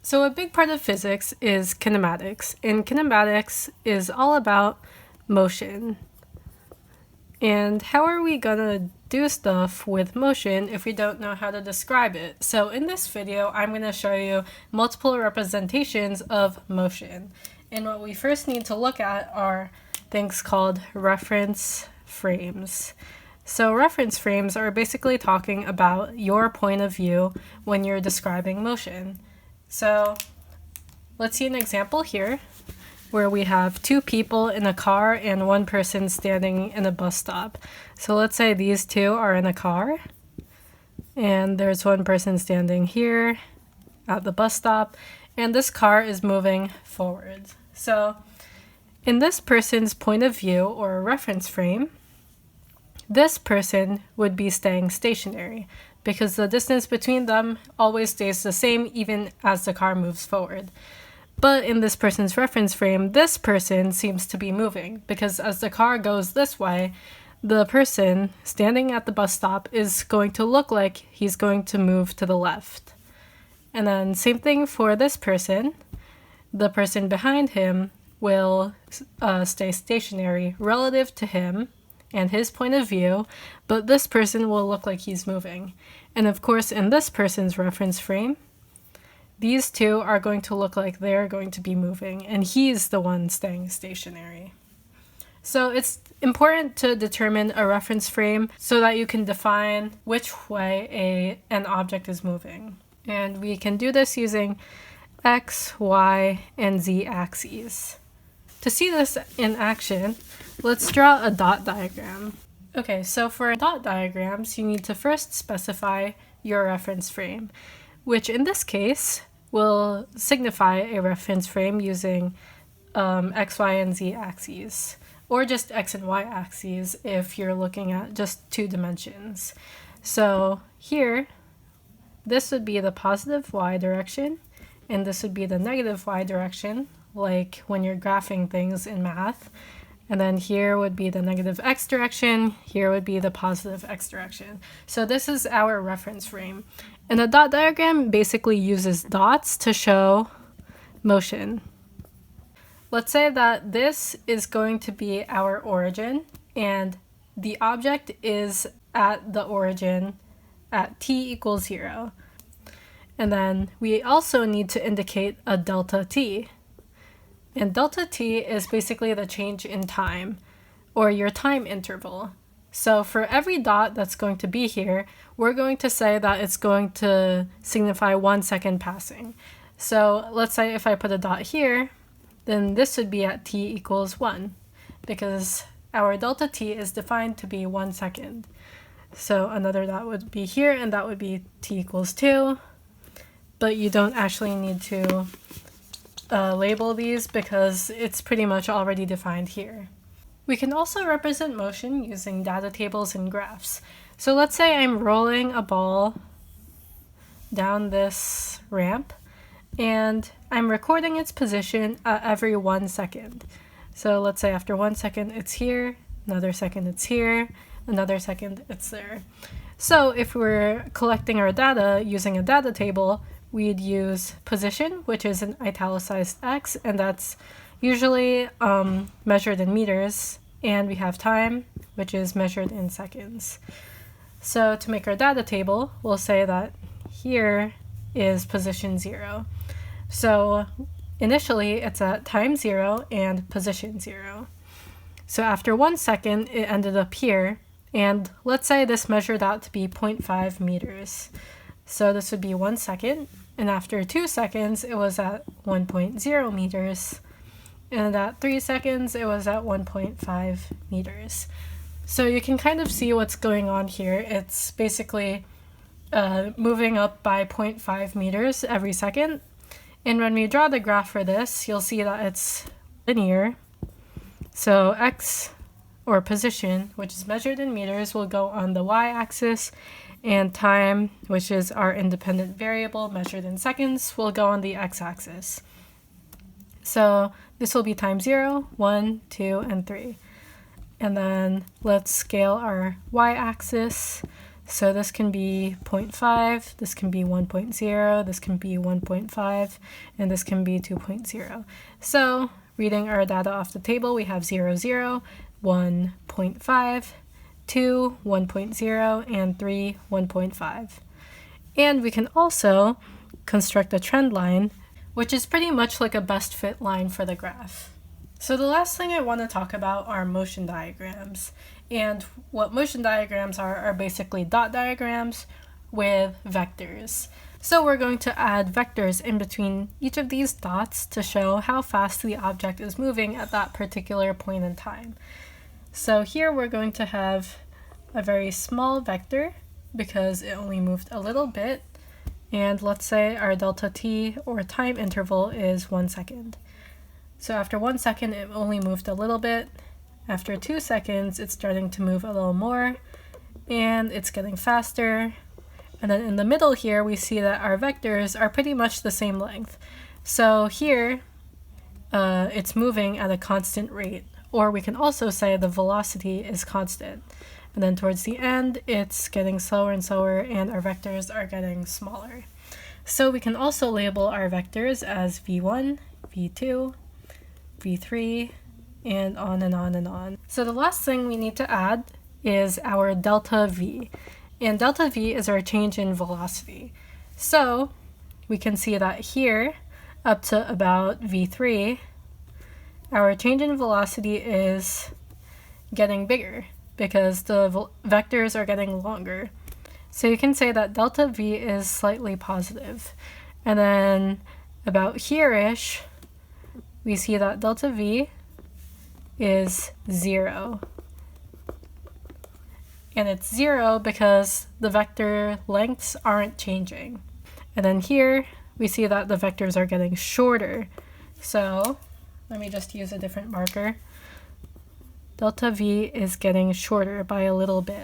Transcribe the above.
So a big part of physics is kinematics, and kinematics is all about motion. And how are we gonna do stuff with motion if we don't know how to describe it? So in this video, I'm gonna show you multiple representations of motion. And what we first need to look at are things called reference frames. So reference frames are basically talking about your point of view when you're describing motion. So let's see an example here where we have two people in a car and one person standing in a bus stop. So let's say these two are in a car and there's one person standing here at the bus stop and this car is moving forward. So in this person's point of view or reference frame, this person would be staying stationary because the distance between them always stays the same even as the car moves forward. But in this person's reference frame, this person seems to be moving because as the car goes this way, the person standing at the bus stop is going to look like he's going to move to the left. And then same thing for this person. The person behind him will stay stationary relative to him and his point of view, but this person will look like he's moving. And of course, in this person's reference frame, these two are going to look like they're going to be moving, and he's the one staying stationary. So it's important to determine a reference frame so that you can define which way an object is moving. And we can do this using X, Y, and Z axes. To see this in action, let's draw a dot diagram. Okay, so for dot diagrams, you need to first specify your reference frame, which in this case will signify a reference frame using X, Y, and Z axes, or just X and Y axes if you're looking at just two dimensions. So here, this would be the positive Y direction, and this would be the negative Y direction, like when you're graphing things in math. And then here would be the negative X direction, here would be the positive X direction. So this is our reference frame. And a dot diagram basically uses dots to show motion. Let's say that this is going to be our origin, and the object is at the origin at t equals 0. And then we also need to indicate a delta t. And delta t is basically the change in time, or your time interval. So for every dot that's going to be here, we're going to say that it's going to signify 1 second passing. So let's say if I put a dot here, then this would be at t equals 1, because our delta t is defined to be 1 second. So another dot would be here, and that would be t equals 2, but you don't actually need to label these because it's pretty much already defined here. We can also represent motion using data tables and graphs. So let's say I'm rolling a ball down this ramp and I'm recording its position at every 1 second. So let's say after 1 second it's here, another second it's here, another second it's there. So if we're collecting our data using a data table, we'd use position, which is an italicized X, and that's usually measured in meters, and we have time, which is measured in seconds. So to make our data table, we'll say that here is position 0. So initially it's at time 0 and position 0. So after 1 second, it ended up here, and let's say this measured out to be 0.5 meters. So this would be 1 second. And after 2 seconds, it was at 1.0 meters. And at 3 seconds, it was at 1.5 meters. So you can kind of see what's going on here. It's basically moving up by 0.5 meters every second. And when we draw the graph for this, you'll see that it's linear. So X, or position, which is measured in meters, will go on the y-axis, and time, which is our independent variable measured in seconds, will go on the x-axis. So this will be time 0, 1, 2, and 3. And then let's scale our y-axis So this can be 0.5, this can be 1.0, this can be 1.5, and this can be 2.0. So reading our data off the table, we have 0, 0, 1.5, 2, 1.0, and 3, 1.5. And we can also construct a trend line, which is pretty much like a best fit line for the graph. So the last thing I want to talk about are motion diagrams. And what motion diagrams are basically dot diagrams with vectors. So we're going to add vectors in between each of these dots to show how fast the object is moving at that particular point in time. So here we're going to have a very small vector because it only moved a little bit. And let's say our delta t, or time interval, is 1 second. So after 1 second, it only moved a little bit. After 2 seconds, it's starting to move a little more, and it's getting faster. And then in the middle here, we see that our vectors are pretty much the same length. So here, it's moving at a constant rate, or we can also say the velocity is constant. And then towards the end, it's getting slower and slower, and our vectors are getting smaller. So we can also label our vectors as v1, v2, v3, and on and on and on. So the last thing we need to add is our delta v. And delta v is our change in velocity. So we can see that here, up to about v3, our change in velocity is getting bigger because the vectors are getting longer. So you can say that delta v is slightly positive. And then about here-ish, we see that delta v is 0. And it's 0 because the vector lengths aren't changing. And then here, we see that the vectors are getting shorter. So let me just use a different marker. Delta v is getting shorter by a little bit.